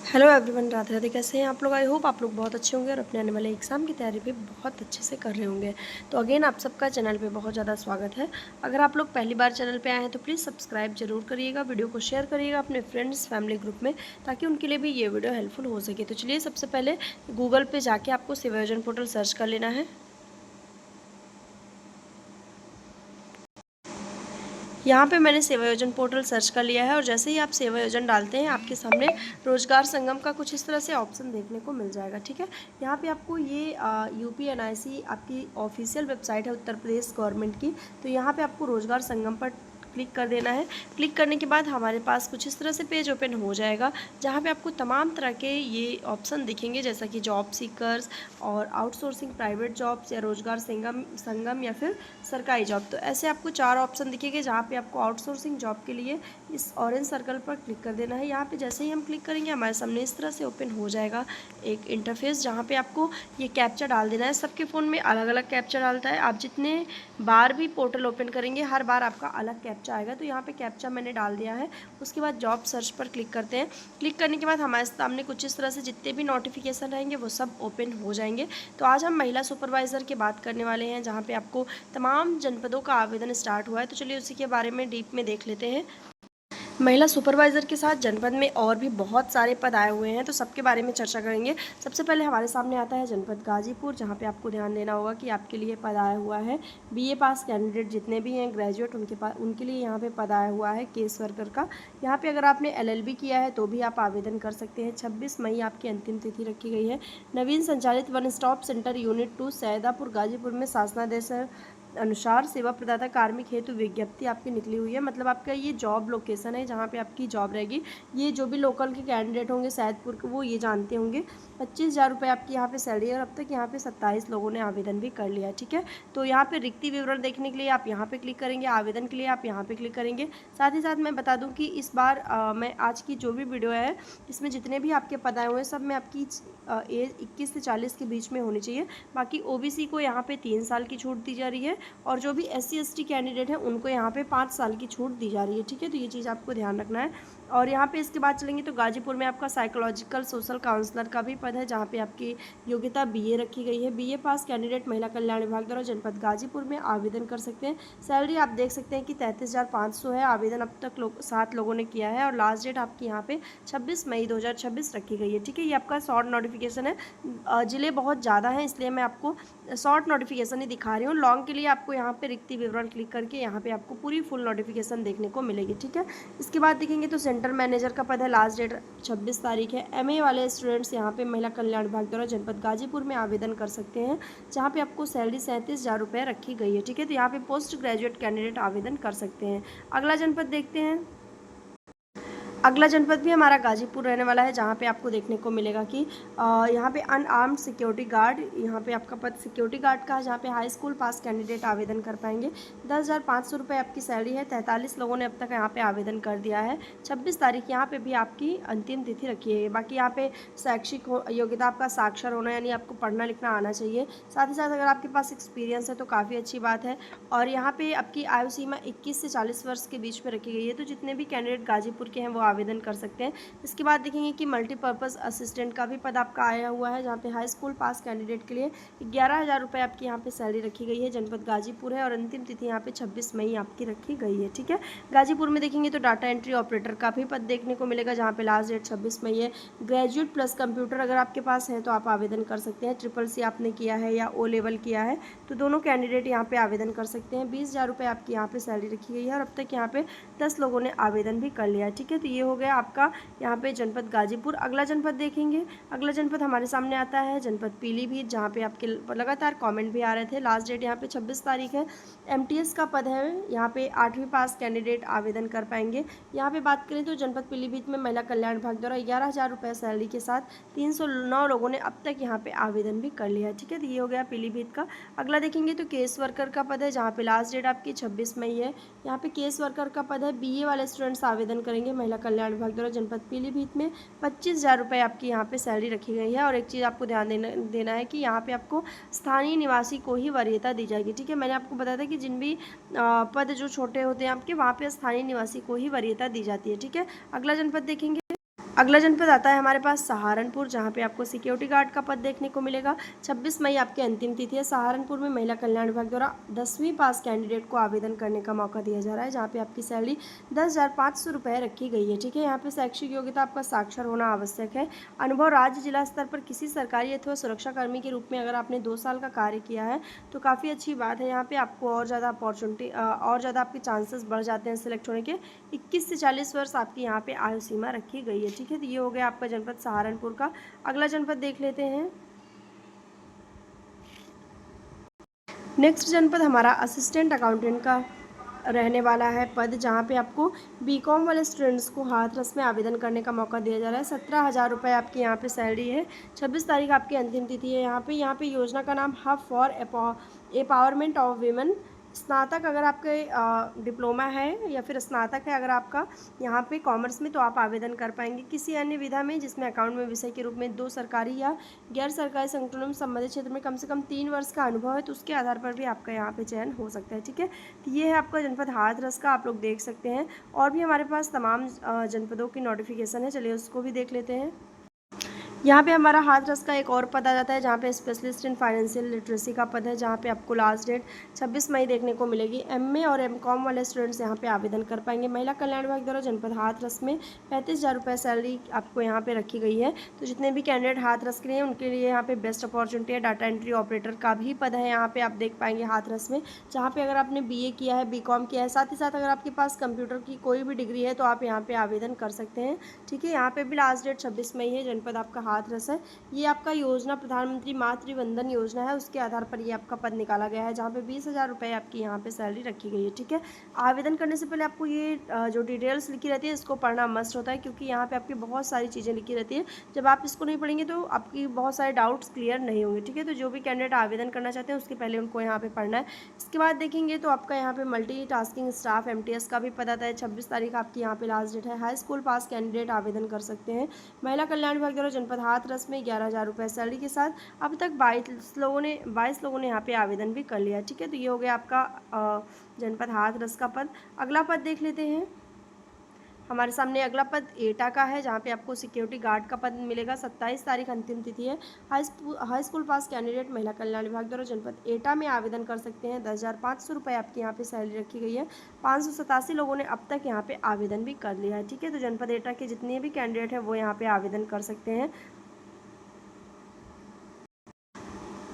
Hello everyone, Radhe Radhe. कैसे हैं आप लोग? आई होप आप लोग बहुत अच्छे होंगे और अपने आने वाले एग्ज़ाम की तैयारी भी बहुत अच्छे से कर रहे होंगे। तो अगेन आप सबका चैनल पे बहुत ज़्यादा स्वागत है। अगर आप लोग पहली बार चैनल पे आए हैं तो प्लीज़ सब्सक्राइब जरूर करिएगा, वीडियो को शेयर करिएगा अपने फ्रेंड्स फैमिली ग्रुप में, ताकि उनके लिए भी ये वीडियो हेल्पफुल हो सके। तो चलिए, सबसे पहले गूगल पर जाके आपको सेवायोजन पोर्टल सर्च कर लेना है। यहाँ पे मैंने सेवायोजन पोर्टल सर्च कर लिया है और जैसे ही आप सेवायोजन डालते हैं, आपके सामने रोजगार संगम का कुछ इस तरह से ऑप्शन देखने को मिल जाएगा। ठीक है, यहाँ पे आपको ये UPNIC आपकी ऑफिशियल वेबसाइट है उत्तर प्रदेश गवर्नमेंट की। तो यहाँ पे आपको रोजगार संगम पर क्लिक कर देना है। क्लिक करने के बाद हमारे पास कुछ इस तरह से पेज ओपन हो जाएगा, जहाँ पे आपको तमाम तरह के ये ऑप्शन दिखेंगे, जैसा कि जॉब सीकर्स और आउटसोर्सिंग प्राइवेट जॉब्स या रोजगार संगम संगम या फिर सरकारी जॉब। तो ऐसे आपको 4 ऑप्शन दिखेंगे, जहाँ पे आपको आउटसोर्सिंग जॉब के लिए इस ऑरेंज सर्कल पर क्लिक कर देना है। यहाँ पे जैसे ही हम क्लिक करेंगे, हमारे सामने इस तरह से ओपन हो जाएगा एक इंटरफेस, जहाँ पे आपको ये कैप्चा डाल देना है। सबके फ़ोन में अलग अलग कैप्चा डालता है। आप जितने बार भी पोर्टल ओपन करेंगे, हर बार आपका अलग कैप्चा आएगा। तो यहाँ पे कैप्चा मैंने डाल दिया है। उसके बाद जॉब सर्च पर क्लिक करते हैं। क्लिक करने के बाद हमारे सामने कुछ इस तरह से जितने भी नोटिफिकेशन रहेंगे वो सब ओपन हो जाएंगे। तो आज हम महिला सुपरवाइज़र की बात करने वाले हैं, जहाँ पे आपको तमाम जनपदों का आवेदन स्टार्ट हुआ है। तो चलिए, उसी के बारे में डीप में देख लेते हैं। महिला सुपरवाइज़र के साथ जनपद में और भी बहुत सारे पद आए हुए हैं, तो सबके बारे में चर्चा करेंगे। सबसे पहले हमारे सामने आता है जनपद गाजीपुर, जहां पे आपको ध्यान देना होगा कि आपके लिए पद आया हुआ है BA पास कैंडिडेट जितने भी हैं ग्रेजुएट, उनके लिए यहाँ पे पद आया हुआ है केस वर्कर का। यहाँ पे अगर आपने LLB किया है तो भी आप आवेदन कर सकते हैं। 26 मई आपकी अंतिम तिथि रखी गई है। नवीन संचालित one stop centre unit 2 Saidapur Ghazipur में शासनादेश अनुसार सेवा प्रदाता कार्मिक हेतु विज्ञप्ति आपकी निकली हुई है। मतलब आपका ये जॉब लोकेशन है जहाँ पे आपकी जॉब रहेगी। ये जो भी लोकल के कैंडिडेट होंगे सैदपुर के, वो ये जानते होंगे। 25,000 रुपये आपकी यहाँ पे सैलरी है और अब तक यहाँ पे 27 लोगों ने आवेदन भी कर लिया है। ठीक है, तो यहाँ पे रिक्ति विवरण देखने के लिए आप यहाँ पे क्लिक करेंगे, आवेदन के लिए आप यहाँ पे क्लिक करेंगे। साथ ही साथ मैं बता दूँ कि इस बार मैं आज की जो भी वीडियो है, इसमें जितने भी आपके पद आए हुए हैं, सब में आपकी एज 21 से 40 के बीच में होनी चाहिए। बाकी OBC को यहाँ पे 3 साल की छूट दी जा रही है और जो भी SC ST कैंडिडेट हैं उनको यहाँ पे 5 साल की छूट दी जा रही है। ठीक है, तो ये चीज़ आपको ध्यान रखना है। और यहाँ पे इसके बाद चलेंगे तो गाजीपुर में आपका साइकोलॉजिकल सोशल काउंसलर का भी पद है, जहाँ पे आपकी योग्यता BA रखी गई है। BA पास कैंडिडेट महिला कल्याण विभाग द्वारा जनपद गाजीपुर में आवेदन कर सकते हैं। सैलरी आप देख सकते हैं कि 33,500 है। आवेदन अब तक 7 लोगों ने किया है और लास्ट डेट आपकी यहाँ पे 26 मई 2026 रखी गई है। ठीक है, ये आपका शॉर्ट नोटिफिकेशन है। जिले बहुत ज़्यादा हैं, इसलिए मैं आपको शॉर्ट नोटिफिकेशन ही दिखा रही हूँ। लॉन्ग के लिए आपको यहाँ पे रिक्ति विवरण क्लिक करके यहाँ पे आपको पूरी फुल नोटिफिकेशन देखने को मिलेगी। ठीक है, इसके बाद देखेंगे तो सेंटर मैनेजर का पद है, लास्ट डेट 26 तारीख है। MA वाले स्टूडेंट्स यहाँ पे महिला कल्याण विभाग द्वारा जनपद गाजीपुर में आवेदन कर सकते हैं, जहाँ पे आपको सैलरी 37,000 रुपये रखी गई है। ठीक है, तो यहाँ पे पोस्ट ग्रेजुएट कैंडिडेट आवेदन कर सकते हैं। अगला जनपद देखते हैं। अगला जनपद भी हमारा गाजीपुर रहने वाला है, जहाँ पे आपको देखने को मिलेगा कि यहाँ पे अनआर्म्ड सिक्योरिटी गार्ड, यहाँ पे आपका पद सिक्योरिटी गार्ड का है, जहाँ पे हाई स्कूल पास कैंडिडेट आवेदन कर पाएंगे। 10,500 रुपये आपकी सैलरी है। 43 लोगों ने अब तक यहाँ पे आवेदन कर दिया है। 26 तारीख यहाँ पे भी आपकी अंतिम तिथि रखी है। बाकी यहाँ पे शैक्षिक योग्यता आपका साक्षर होना, यानी आपको पढ़ना लिखना आना चाहिए। साथ ही साथ अगर आपके पास एक्सपीरियंस है तो काफ़ी अच्छी बात है। और यहाँ पे आपकी आयु सीमा 21 से 40 वर्ष के बीच में रखी गई है। तो जितने भी कैंडिडेट गाजीपुर के हैं वो आवेदन कर सकते हैं। इसके बाद देखेंगे कि मल्टीपर्पज़ असिस्टेंट का भी पद आपका आया हुआ है, जहाँ पे हाई स्कूल पास कैंडिडेट के लिए 11,000 रुपये आपकी यहाँ पे सैलरी रखी गई है। जनपद गाजीपुर है और अंतिम तिथि यहाँ पे 26 मई आपकी रखी गई है। ठीक है, गाजीपुर में देखेंगे तो डाटा एंट्री ऑपरेटर का भी पद देखने को मिलेगा, जहाँ पे लास्ट डेट 26 मई है। ग्रेजुएट प्लस कंप्यूटर अगर आपके पास है तो आप आवेदन कर सकते हैं। CCC आपने किया है या O लेवल किया है तो दोनों कैंडिडेट यहाँ पे आवेदन कर सकते हैं। 20,000 रुपये आपकी यहाँ पे सैलरी रखी गई है और अब तक यहाँ पे 10 लोगों ने आवेदन भी कर लिया है। ठीक है, तो ये हो गया आपका यहाँ पे जनपद गाजीपुर। अगला जनपद देखेंगे। अगला जनपद हमारे सामने आता है जनपद पीलीभीत, जहाँ पे आपके लगातार कमेंट भी आ रहे थे। लास्ट डेट यहाँ पे 26 तारीख है। MTS का पद है, यहाँ पे 8वीं पास कैंडिडेट आवेदन कर पाएंगे। यहाँ पे बात करें तो जनपद पीलीभीत में महिला कल्याण विभाग द्वारा 11,000 रुपये सैलरी के साथ 309 लोगों ने अब तक यहाँ पे आवेदन भी कर लिया है। ठीक है, तो ये हो गया पीलीभीत का। अगला देखेंगे तो केस वर्कर का पद है, जहाँ पे लास्ट डेट आपकी 26 मई है। यहाँ पे केस वर्कर का पद है। BA वाले स्टूडेंट्स आवेदन करेंगे महिला कल्याण विभाग द्वारा जनपद पीलीभीत में। 25,000 रुपये आपकी यहाँ पे सैलरी रखी गई है। और एक चीज़ आपको ध्यान देना है कि यहाँ पे आपको स्थानीय निवासी को ही वरीयता दी जाएगी। ठीक है, मैंने आपको बताया था कि जिन भी पद जो छोटे होते हैं आपके, वहाँ पे स्थानीय निवासी को ही वरीयता दी जाती है। ठीक है, अगला जनपद देखेंगे। अगला जनपद आता है हमारे पास सहारनपुर, जहाँ पे आपको सिक्योरिटी गार्ड का पद देखने को मिलेगा। 26 मई आपकी अंतिम तिथि है। सहारनपुर में महिला कल्याण विभाग द्वारा 10वीं पास कैंडिडेट को आवेदन करने का मौका दिया जा रहा है, जहाँ पे आपकी सैलरी 10,500 रुपये रखी गई है। ठीक है, यहाँ पे शैक्षिक योग्यता आपका साक्षर होना आवश्यक है। अनुभव राज्य जिला स्तर पर किसी सरकारी अथवा सुरक्षाकर्मी के रूप में अगर आपने 2 साल का कार्य किया है तो काफ़ी अच्छी बात है। यहाँ पे आपको और ज़्यादा अपॉर्चुनिटी और ज़्यादा आपके चांसेस बढ़ जाते हैं सिलेक्ट होने के। 21 से 40 वर्ष आपकी यहाँ पे आयु सीमा रखी गई है। ठीक है, तो ये हो गया आपका जनपद सहारनपुर का। अगला जनपद देख लेते हैं। नेक्स्ट जनपद हमारा असिस्टेंट अकाउंटेंट का रहने वाला है पद, जहाँ पे आपको बीकॉम वाले स्टूडेंट्स को हाथरस में आवेदन करने का मौका दिया जा रहा है। 17,000 रुपये आपकी यहाँ पे सैलरी है। 26 तारीख आपकी अंतिम तिथि है। यहाँ पे योजना का नाम hub for empowerment of women. स्नातक अगर आपके डिप्लोमा है या फिर स्नातक है अगर आपका यहाँ पे कॉमर्स में, तो आप आवेदन कर पाएंगे। किसी अन्य विधा में जिसमें अकाउंट में विषय के रूप में 2 सरकारी या गैर सरकारी संगठनों में संबंधित क्षेत्र में कम से कम 3 वर्ष का अनुभव है, तो उसके आधार पर भी आपका यहाँ पे चयन हो सकता है। ठीक है, तो ये है आपका जनपद हाथरस का, आप लोग देख सकते हैं। और भी हमारे पास तमाम जनपदों की नोटिफिकेशन है, चलिए उसको भी देख लेते हैं। यहाँ पे हमारा हाथरस का एक और पद आ जाता है, जहाँ पे स्पेशलिस्ट इन फाइनेंशियल लिटरेसी का पद है, जहाँ पे आपको लास्ट डेट 26 मई देखने को मिलेगी। एमए और एमकॉम वाले स्टूडेंट्स यहाँ पे आवेदन कर पाएंगे। महिला कल्याण विभाग द्वारा जनपद हाथरस में 35,000 रुपये सैलरी आपको यहाँ पे रखी गई है। तो जितने भी कैंडिडेट हाथरस के लिए उनके लिए यहाँ पे बेस्ट अपॉर्चुनिटी है। डाटा एंट्री ऑपरेटर का भी पद है यहाँ पे, आप देख पाएंगे हाथरस में, जहाँ पे अगर आपने BA किया है, BCom किया है, साथ ही साथ अगर आपके पास कंप्यूटर की कोई भी डिग्री है तो आप यहाँ पे आवेदन कर सकते हैं। ठीक है, यहाँ पे भी लास्ट डेट 26 मई है। जनपद आपका हाथरस है। ये आपका योजना प्रधानमंत्री मातृ वंदन योजना है, उसके आधार पर ये आपका पद निकाला गया है, जहाँ पे 20,000 रुपये आपकी यहाँ पे सैलरी रखी गई है। ठीक है, आवेदन करने से पहले आपको ये जो डिटेल्स लिखी रहती है इसको पढ़ना मस्ट होता है, क्योंकि यहाँ पे आपकी बहुत सारी चीज़ें लिखी रहती है। जब आप इसको नहीं पढ़ेंगे तो आपकी बहुत सारे डाउट्स क्लियर नहीं होंगे। ठीक है, तो जो भी कैंडिडेट आवेदन करना चाहते हैं उसके पहले उनको यहाँ पे पढ़ना है। इसके बाद देखेंगे तो आपका यहाँ पे मल्टीटास्किंग स्टाफ MTS का भी पद आता है। 26 तारीख आपकी यहाँ पे लास्ट डेट है। हाई स्कूल पास कैंडिडेट आवेदन कर सकते हैं। महिला कल्याण विभाग द्वारा जनपद हाथरस में 11,000 रुपये सैलरी के साथ अब तक 22 लोगों ने यहाँ पे आवेदन भी कर लिया। ठीक है, तो ये हो गया आपका जनपद हाथरस का पद। अगला पद देख लेते हैं। हमारे सामने अगला पद एटा का है, जहाँ पे आपको सिक्योरिटी गार्ड का पद मिलेगा। 27 तारीख अंतिम तिथि है। हाई स्कूल पास कैंडिडेट महिला कल्याण विभाग द्वारा जनपद एटा में आवेदन कर सकते हैं। 10,500 रुपये आपकी यहाँ पे सैलरी रखी गई है। 587 लोगों ने अब तक यहाँ पे आवेदन भी कर लिया है। ठीक है, तो जनपद एटा के जितने भी कैंडिडेट हैं वो यहाँ पे आवेदन कर सकते हैं।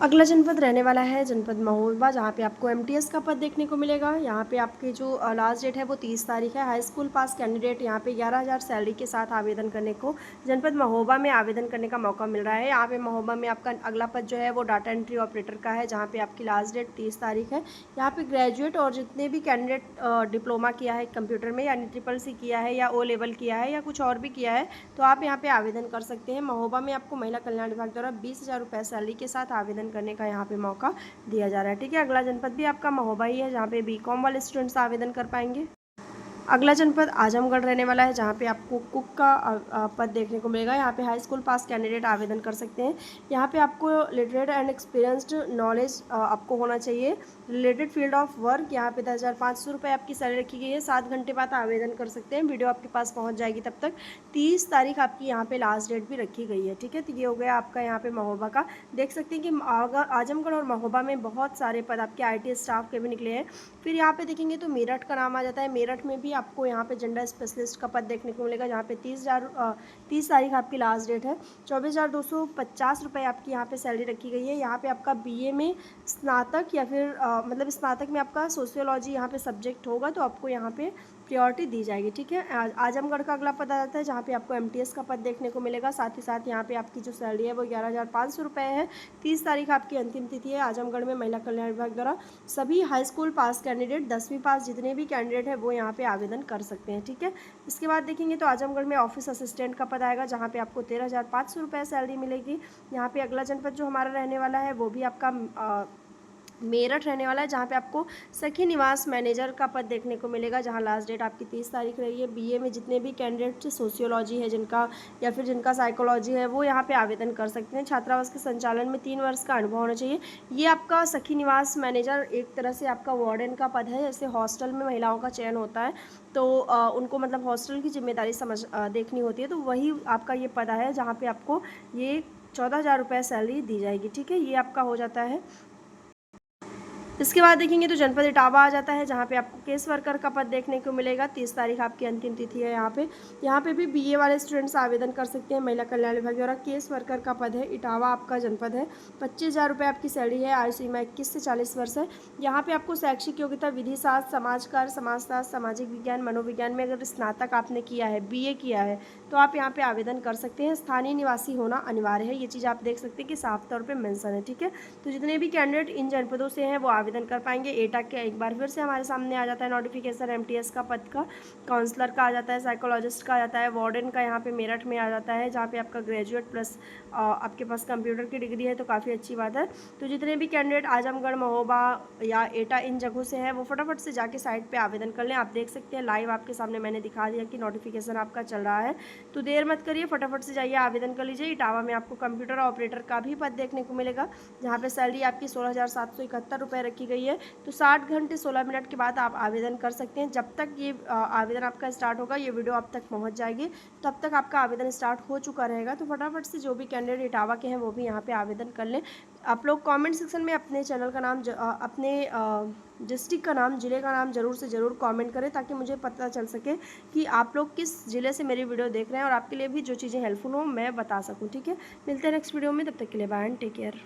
अगला जनपद रहने वाला है जनपद महोबा, जहाँ पे आपको MTS का पद देखने को मिलेगा। यहाँ पे आपकी जो लास्ट डेट है वो 30 तारीख है। हाई स्कूल पास कैंडिडेट यहाँ पे 11,000 सैलरी के साथ आवेदन करने को जनपद महोबा में आवेदन करने का मौका मिल रहा है। यहाँ पे महोबा में आपका अगला पद जो है वो डाटा एंट्री ऑपरेटर का है, जहाँ पे आपकी लास्ट डेट 30 तारीख है। यहाँ पे ग्रेजुएट और जितने भी कैंडिडेट डिप्लोमा किया है कंप्यूटर में, यानी SSC किया है या O लेवल किया है या कुछ और भी किया है, तो आप यहाँ पे आवेदन कर सकते हैं। महोबा में आपको महिला कल्याण विभाग द्वारा 20,000 रुपये सैलरी के साथ आवेदन करने का यहाँ पे मौका दिया जा रहा है। ठीक है, अगला जनपद भी आपका महोबा ही है, जहाँ पे BCom वाले स्टूडेंट्स आवेदन कर पाएंगे। अगला जनपद आजमगढ़ रहने वाला है, जहाँ पे आपको कुक का पद देखने को मिलेगा। यहाँ पे हाई स्कूल पास कैंडिडेट आवेदन कर सकते हैं। यहाँ पे आपको लिटरेट एंड एक्सपीरियंस्ड नॉलेज आपको होना चाहिए। रिलेटेड फील्ड ऑफ वर्क, यहाँ पे 10,500 रुपये आपकी सैलरी रखी गई है। 7 घंटे बाद आवेदन कर सकते हैं। वीडियो आपके पास पहुँच जाएगी तब तक। 30 तारीख आपकी यहाँ पे लास्ट डेट भी रखी गई है। ठीक है, तो ये हो गया आपका यहाँ पे महोबा का। देख सकते हैं कि आजमगढ़ और महोबा में बहुत सारे पद आपके IT स्टाफ के भी निकले हैं। फिर यहाँ पे देखेंगे तो मेरठ का नाम आ जाता है। मेरठ में भी आपको यहाँ पे जेंडर स्पेशलिस्ट का पद देखने को मिलेगा, जहाँ पे 30 तारीख आपकी लास्ट डेट है। 24,250 रुपये आपकी यहाँ पे सैलरी रखी गई है। यहाँ पे आपका BA में स्नातक या फिर मतलब स्नातक में आपका सोशियोलॉजी यहाँ पे सब्जेक्ट होगा, तो आपको यहाँ पे प्रायोरिटी दी जाएगी। ठीक है, आजमगढ़ का अगला पद आ जाता है, जहाँ पे आपको MTS का पद देखने को मिलेगा। साथ ही साथ यहाँ पे आपकी जो सैलरी है वो 11,500 रुपये है। 30 तारीख आपकी अंतिम तिथि है। आजमगढ़ में महिला कल्याण विभाग द्वारा सभी हाई स्कूल पास कैंडिडेट, 10वीं पास जितने भी कैंडिडेट हैं वो यहाँ पे आवेदन कर सकते हैं। ठीक है, इसके बाद देखेंगे तो आजमगढ़ में ऑफिस असिस्टेंट का पद आएगा, जहाँ पे आपको 13,500 रुपये सैलरी मिलेगी। यहाँ पे अगला जनपद जो हमारा रहने वाला है वो भी आपका मेरठ रहने वाला है, जहाँ पे आपको सखी निवास मैनेजर का पद देखने को मिलेगा, जहाँ लास्ट डेट आपकी 30 तारीख रही है। बीए में जितने भी कैंडिडेट सोशियोलॉजी है जिनका या फिर जिनका साइकोलॉजी है वो यहाँ पे आवेदन कर सकते हैं। छात्रावास के संचालन में 3 वर्ष का अनुभव होना चाहिए। ये आपका सखी निवास मैनेजर एक तरह से आपका वार्डन का पद है। जैसे हॉस्टल में महिलाओं का चयन होता है तो उनको मतलब हॉस्टल की जिम्मेदारी देखनी होती है, तो वही आपका ये पद है जहाँ पर आपको ये 14,000 रुपये सैलरी दी जाएगी। ठीक है, ये आपका हो जाता है। इसके बाद देखेंगे तो जनपद इटावा आ जाता है, जहाँ पे आपको केस वर्कर का पद देखने को मिलेगा। 30 तारीख आपकी अंतिम तिथि है। यहाँ पे भी बीए वाले स्टूडेंट्स आवेदन कर सकते हैं। महिला कल्याण विभाग द्वारा केस वर्कर का पद है। इटावा आपका जनपद है। 25,000 रुपये आपकी सैलरी है। आयु सीमा 21 से 40 वर्ष है। यहाँ पे आपको शैक्षिक योग्यता विधि शास्त्र, समाजकार, समाजशास्त्र, सामाजिक विज्ञान, मनोविज्ञान में अगर स्नातक आपने किया है, बीए किया है, तो आप यहाँ पे आवेदन कर सकते हैं। स्थानीय निवासी होना अनिवार्य है। ये चीज़ आप देख सकते हैं कि साफ तौर पर मेंशन है। ठीक है, तो जितने भी कैंडिडेट इन जनपदों से हैं वो आवेदन कर पाएंगे। एटा के एक बार फिर से हमारे सामने आ जाता है नोटिफिकेशन। एमटीएस का पद का, काउंसलर का आ जाता है, साइकोलॉजिस्ट का आ जाता है, वार्डन का यहाँ पे मेरठ में आ जाता है, जहाँ पे आपका ग्रेजुएट प्लस आपके पास कंप्यूटर की डिग्री है, तो काफ़ी अच्छी बात है। तो जितने भी कैंडिडेट आजमगढ़, महोबा या एटा इन जगहों से हैं वो फटाफट से जाके साइट पर आवेदन कर लें। आप देख सकते हैं लाइव आपके सामने मैंने दिखा दिया कि नोटिफिकेशन आपका चल रहा है, तो देर मत करिए, फटाफट से जाइए आवेदन कर लीजिए। इटावा में आपको कंप्यूटर ऑपरेटर का भी पद देखने को मिलेगा, जहाँ पे सैलरी आपकी 16,771 रुपये रखी गई है। तो 60 घंटे 16 मिनट के बाद आप आवेदन कर सकते हैं। जब तक ये आवेदन आपका स्टार्ट होगा, ये वीडियो आप तक पहुंच जाएगी, तब तक आपका आवेदन स्टार्ट हो चुका रहेगा। तो फटाफट से जो भी कैंडिडेट इटावा के हैं वो भी यहाँ पे आवेदन कर लें। आप लोग कमेंट सेक्शन में अपने चैनल का नाम, अपने डिस्ट्रिक्ट का नाम, ज़िले का नाम ज़रूर से ज़रूर कमेंट करें, ताकि मुझे पता चल सके कि आप लोग किस ज़िले से मेरी वीडियो देख रहे हैं और आपके लिए भी जो चीज़ें हेल्पफुल हो मैं बता सकूँ। ठीक है, मिलते हैं नेक्स्ट वीडियो में, तब तक के लिए बाय एंड टेक केयर।